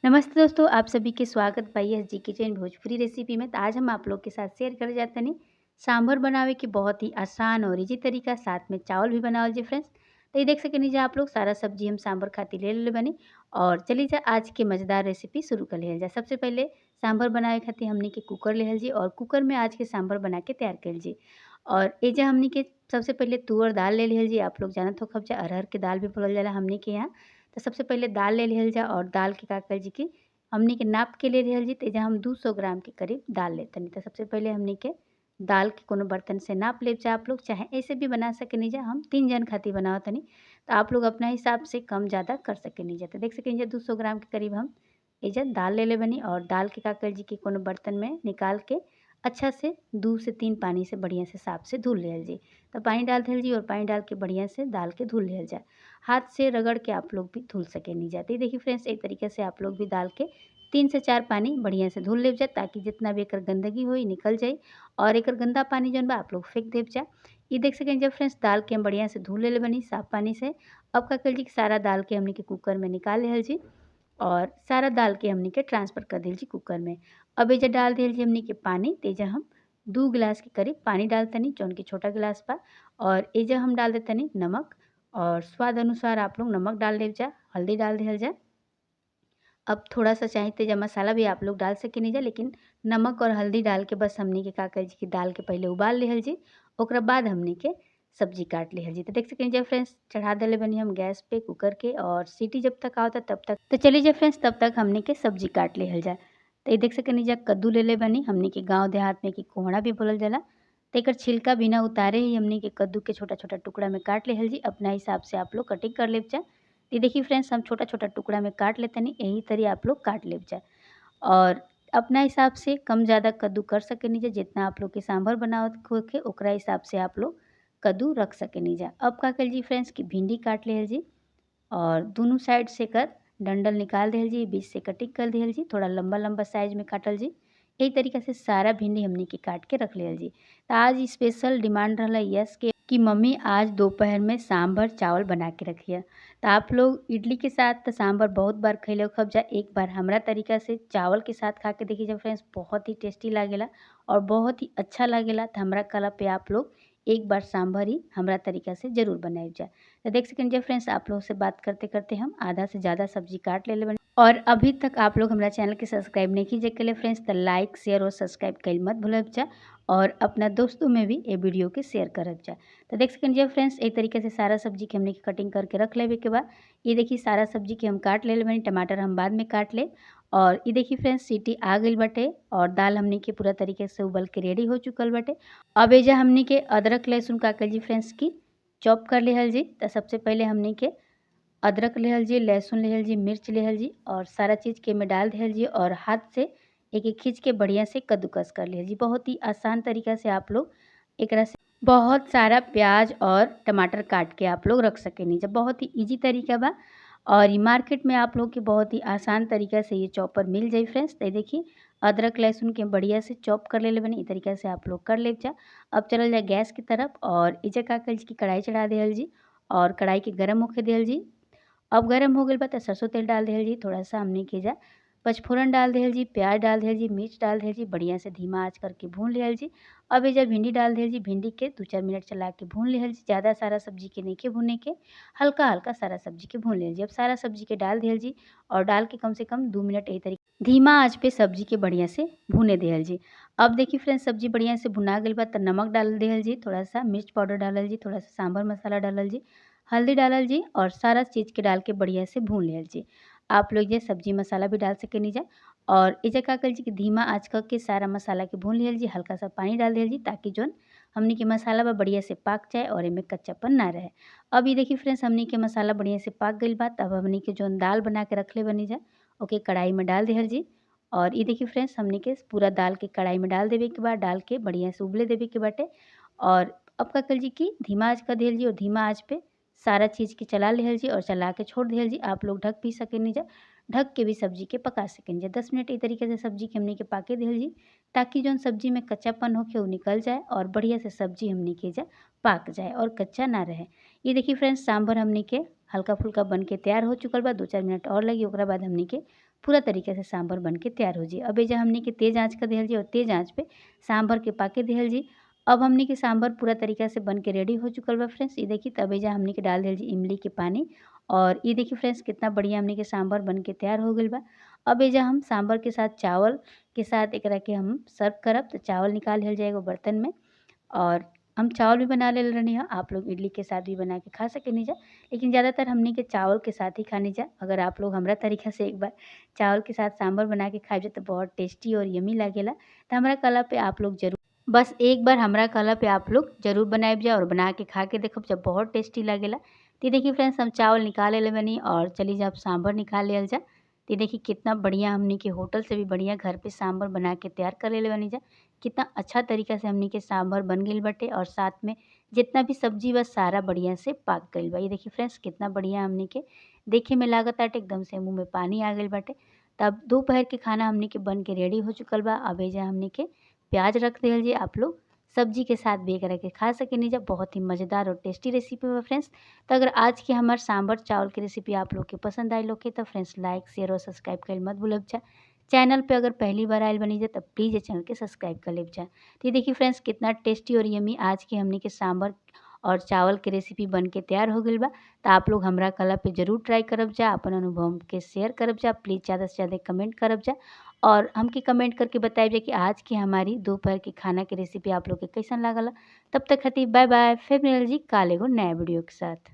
नमस्ते दोस्तों, आप सभी के स्वागत बा एसजी किचन भोजपुरी रेसिपी में। तो आज हम आप लोग के साथ शेयर करे जात तनी सांभर बनावे के बहुत ही आसान और ईजी तरीका, साथ में चावल भी बनावल जी फ्रेंड्स। तो ये देख सकेनी जा आप लोग सारा सब्जी हम सांभर खातिर ले लेले बानी। और चली जा आज के मज़ेदार रेसिपी शुरू कर लिहल जा। सबसे पहले सांभर बनावे खातिर हमनी के कुकर लेहल जी और कुकर में आज के सांभर बना के तैयार कइल जी। और एजा हमनी के सबसे पहले तुअर दाल ले लिहल जी। आप लोग जानत होखब जा अरहर के दाल भी बोलल जाला हमनी के यहाँ। तो सबसे पहले दाल ले लिहल जा और दाल के का कइल जी कि हमनी के नाप के ले लिहल जी। तो एजा हम 200 ग्राम के करीब दाल लेतनी। तो सबसे पहले हमनी के दाल के कोनो बर्तन से नाप लेब जा। आप लोग चाहे ऐसे भी बना सकेनी जा, हम 3 जन खातिर बनावतनी। तो आप लोग अपना हिसाब से कम ज़्यादा कर सकेनी जा। तो देख सकेनी जा 200 ग्राम के करीब हम एजा दाल ले ले बनी। और दाल के का कइल जी कि कोनो बर्तन में निकाल के अच्छा से 2 से 3 पानी से बढ़िया से साफ से धुल लिहल जी। तो पानी डाल दिहल जी और पानी डाल के बढ़िया से दाल के धुल लिहल जा। हाथ से रगड़ के आप लोग भी धुल सकेनी जा। तो देखिए फ्रेंड्स, एक तरीके से आप लोग भी दाल के 3 से 4 पानी बढ़िया से धुल लेब जा, ताकि जितना भी एकर गंदगी होई निकल जाई। और एकर गंदा पानी जौन बा आप लोग फेंक देब जा। ये देख सकेनी जा फ्रेंड्स, दाल के हम बढ़िया से धुल लेले बानी साफ पानी से। अब का कइल जी कि सारा दाल के हमनी के कुकर में निकाल लिहल जी और सारा दाल के हमनी के ट्रांसफ़र कर दिहल जी कुकर में। अब एजा डाल दिहल जी हमनी के पानी। तो एजा हम 2 गिलास के करीब पानी डालतनी, जौन कि छोटा गिलास बा। और एजा हम डाल देतनी नमक और स्वाद अनुसार आप लोग नमक डाल लेब जा, हल्दी डाल दिहल जा। अब थोड़ा-सा चाहे तो एजा मसाला भी आप लोग डाल सकेनी जा, लेकिन नमक और हल्दी डाल के बस हमनी के का कइल जी कि दाल के पहले उबाल लिहल जी। ओकरा बाद हमनी के सब्जी काट लिहल जी। तो देख सकेनी जा फ्रेंड्स, चढ़ा देले बानी हम गैस पे कुकर के और सीटी जब तक आवता तब तक तो चलिए जा फ्रेंड्स, तब तक हमनी के सब्जी काट लिहल जा। तो ये देख सकेनी जा कद्दू लेले बानी हमनी के गाँव देहात में कि कोहड़ा भी बोलल जाला। तो एकर छिलका बिना उतारे ही हमनी के कद्दू के छोटा-छोटा टुकड़ा में काट लिहल जी। अपना हिसाब से आप लोग कटिंग कर लेब जा। ये देखिए फ्रेंड्स, हम छोटा-छोटा टुकड़ा में काट लेतनी, यही तरी आप लोग काट लेब जा। और अपना हिसाब से कम ज़्यादा कद्दू कर सकेनी जा, जितना आप लोग के सांभर बनावत होखे ओकरा हिसाब से आप लोग कद्दू रख सकेनी जा। अब का कइल जी फ्रेंड्स कि भिंडी काट लिहल जी और दोनों साइड से एकर डंठल निकाल दिहल जी, बीच से कटिंग कर दिहल जी, थोड़ा लंबा-लंबा साइज़ में काटल जी। यही तरीका से सारा भिंडी हमनी के काट के रख लिहल जी। तो आज स्पेशल डिमांड रहला यस के कि मम्मी आज दोपहर में सांभर चावल बना के रखिए। तो आप लोग इडली के साथ तो सांभर बहुत बार खइले होखब जा, एक बार हमरा तरीका से चावल के साथ खा के देखिए जा फ्रेंड्स, बहुत ही टेस्टी लागेला और बहुत ही अच्छा लागेला। तो हमरा कहला पे आप लोग एक बार सांभर ही हमरा तरीका से ज़रूर बनाइब जा। तो देख सकेनी जा फ्रेंड्स, आप लोग से बात करते-करते हम आधा से ज़्यादा सब्जी काट लेले बानी। और अभी तक आप लोग हमरा चैनल के सब्सक्राइब नहीं कीजिए कइले फ्रेंड्स, तो लाइक, शेयर और सब्सक्राइब कइल मत भूलब जा। और अपना दोस्तों में भी ये वीडियो के शेयर करब जा। तो देख सकेनी जा फ्रेंड्स, एक तरीके से सारा सब्जी के हमनी के कटिंग करके रख लेवे के बा। ये देखिए सारा सब्जी के हम काट लेले बानी, टमाटर हम बाद में काट लेब। और ये देखिए फ्रेंड्स, सीटी आ गइल बाटे और दाल हमनी के पूरा तरीके से उबल के रेडी हो चुकल बाटे। अब एजा हमनी के अदरक लहसुन का कइल जी फ्रेंड्स कि चॉप कर लिहल जी। तो सबसे पहले हमनी के अदरक लेहल जी, लहसुन लेहल जी, मिर्च लेहल जी और सारा चीज़ के में डाल दिहल जी और हाथ से एक-एक खींच के बढ़िया से कद्दूकस कर लिहल जी। बहुत ही आसान तरीका से आप लोग एकरा से बहुत सारा प्याज और टमाटर काट के आप लोग रख सकेनी जा। बहुत ही ईजी तरीका बा और ये मार्केट में आप लोग के बहुत ही आसान तरीका से ये चॉपर मिल जाई फ्रेंड्स। तो देखिए अदरक लहसुन के बढ़िया से चॉप कर लेले बानी, ई तरीका से आप लोग कर लेब जा। अब चलल जाए गैस की तरफ और एजा का कइल जी कि कढ़ाई चढ़ा दिहल जी और कढ़ाई के गरम होखे दिहल जी। अब गरम हो गइल बा त सरसों तेल डाल दिहल जी, थोड़ा-सा हमनी के एजा पचफोरन डाल दिहल जी, प्याज डाल दिहल जी, मिर्च डाल दिहल जी, बढ़िया से धीमा आँच करके भून लिहल जी। अब एजा भिंडी डाल दिहल जी, भिंडी के 2-4 मिनट चला के भून लिहल जी। ज़्यादा सारा सब्जी के नइखे भूने के, हल्का-हल्का सारा सब्जी के भून लिहल जी। अब सारा सब्जी के डाल दिहल जी और डाल के कम से कम 2 मिनट एही तरीके धीमा आँच पे सब्जी के बढ़िया से भूने दिहल जी। अब देखिए फ्रेंड्स, सब्जी बढ़िया से भुना गइल बा त नमक डाल दिहल जी, थोड़ा-सा मिर्च पाउडर डालल जी, थोड़ा-सा सांभर मसाला डालल जी, हल्दी डालल जी और सारा चीज़ के डाल के बढ़िया से भून लिहल जी। आप लोग ये सब्जी मसाला भी डाल सकेनी जा। और एजा का कइल जी कि धीमा आँच करके सारा मसाला के भून लिहल जी, हल्का सा पानी डाल दिहल जी, ताकि जौन हमनी के मसाला बा बढ़िया से पाक जाए और एमे कच्चापन ना रहे। अब ये देखिए फ्रेंड्स, हमनी के मसाला बढ़िया से पाक गइल बा। तब हमनी के जौन दाल बना के रखले बानी जा, ओके कढ़ाई में डाल दिहल जी। और ये देखिए फ्रेंड्स, हमनी के पूरा दाल के कढ़ाई में डाल देवे के बा, डाल के बढ़िया से उबले देवे के बाटे। और अब का कइल जी कि धीमा आँच कर दिहल जी और धीमा आँच पे सारा चीज़ के चला लिहल जी और चला के छोड़ दिहल जी। आप लोग ढक भी सकेनी जा, ढक के भी सब्जी के पका सकेनी जा। 10 मिनट ई तरीके से सब्जी के हमनी के पाके दिहल जी, ताकि जौन सब्जी में कच्चापन होखे उ निकल जाए और बढ़िया से सब्जी हमनी के एजा पाक जाए और कच्चा ना रहे। ये देखिए फ्रेंड्स, सांभर हमनी के हल्का-फुल्का बन के तैयार हो चुकल बा। 2-4 मिनट और लगी, ओकरा बाद हमनी के पूरा तरीके से सांभर बन के तैयार हो जी। अब एजा हमनी के तेज़ आँच कर देहल जी और तेज़ आँच पे सांभर के पाके देहल जी। अब हमनी के सांभर पूरा तरीका से बन के रेडी हो चुकल बा फ्रेंड्स। ये देखिए तब एजा हमनी के डाल देहल जी इमली के पानी और ये देखिए फ्रेंड्स कितना बढ़िया हमनी के सांभर बन के तैयार हो गइल बा। अब एजा हम सांभर के साथ चावल के साथ एकरा के हम सर्व करब। तो चावल निकाल लिहल जाए एगो बर्तन में और हम चावल भी बना लेले रहनी है। आप लोग इडली के साथ भी बना के खा सकेनी जा, लेकिन ज़्यादातर हमनी के चावल के साथ ही खानी जा। अगर आप लोग हमरा तरीका से एक बार चावल के साथ सांभर बना के खाइब जा तो बहुत टेस्टी और यम्मी लागेला। तो हमरा कहला पे आप लोग ज़रूर बस एक बार हमरा कहला पे आप लोग ज़रूर बनाइब जा और बना के खा के देखब जब बहुत टेस्टी लागेला। तो ये देखिए फ्रेंड्स हम चावल निकाल लेले बानी और चलिए जा अब सांभर निकाल लिहल जा। तो ये देखिए कितना बढ़िया हमनी के होटल से भी बढ़िया घर पे सांभर बना के तैयार कर लेले बानी जा। कितना अच्छा तरीका से हमनी के सांभर बन गइल बाटे और साथ में जितना भी सब्जी बा सारा बढ़िया से पाक गइल बा। ये देखिए फ्रेंड्स कितना बढ़िया हमनी के देखे में लागताटे एकदम से मुँह में पानी आ गइल बाटे। तब दोपहर के खाना हमनी के बन के रेडी हो चुकल बा। अब एजा हमनी के प्याज रख देहल जी। आप लोग सब्जी के साथ भी एकरा के खा सकेनी जा। बहुत ही मज़ेदार और टेस्टी रेसिपी बा फ्रेंड्स। तो अगर आज के हमार सांभर चावल की रेसिपी आप लोग के पसंद आइल होखे तो फ्रेंड्स लाइक शेयर और सब्सक्राइब कइल मत भूलब जा। चैनल पे अगर पहली बार आइल बनी जा तब प्लीज़ ये चैनल के सब्सक्राइब कर लेब जा। तो ये देखिए फ्रेंड्स कितना टेस्टी और यम्मी आज के हमनी के सांभर और चावल के रेसिपी बन के तैयार हो गइल बा। तो आप लोग हमरा कहला पे ज़रूर ट्राई करब जा, अपन अनुभव के शेयर करब जा। प्लीज़ ज़्यादा से ज़्यादा कमेंट करब जा और हमके कमेंट करके बताइब जा कि आज की हमारी दोपहर के खाना की रेसिपी आप लोग के कैसन लागल। तब तक खातिर बाय बाय। फिर मिलल जी काल एगो नया वीडियो के साथ।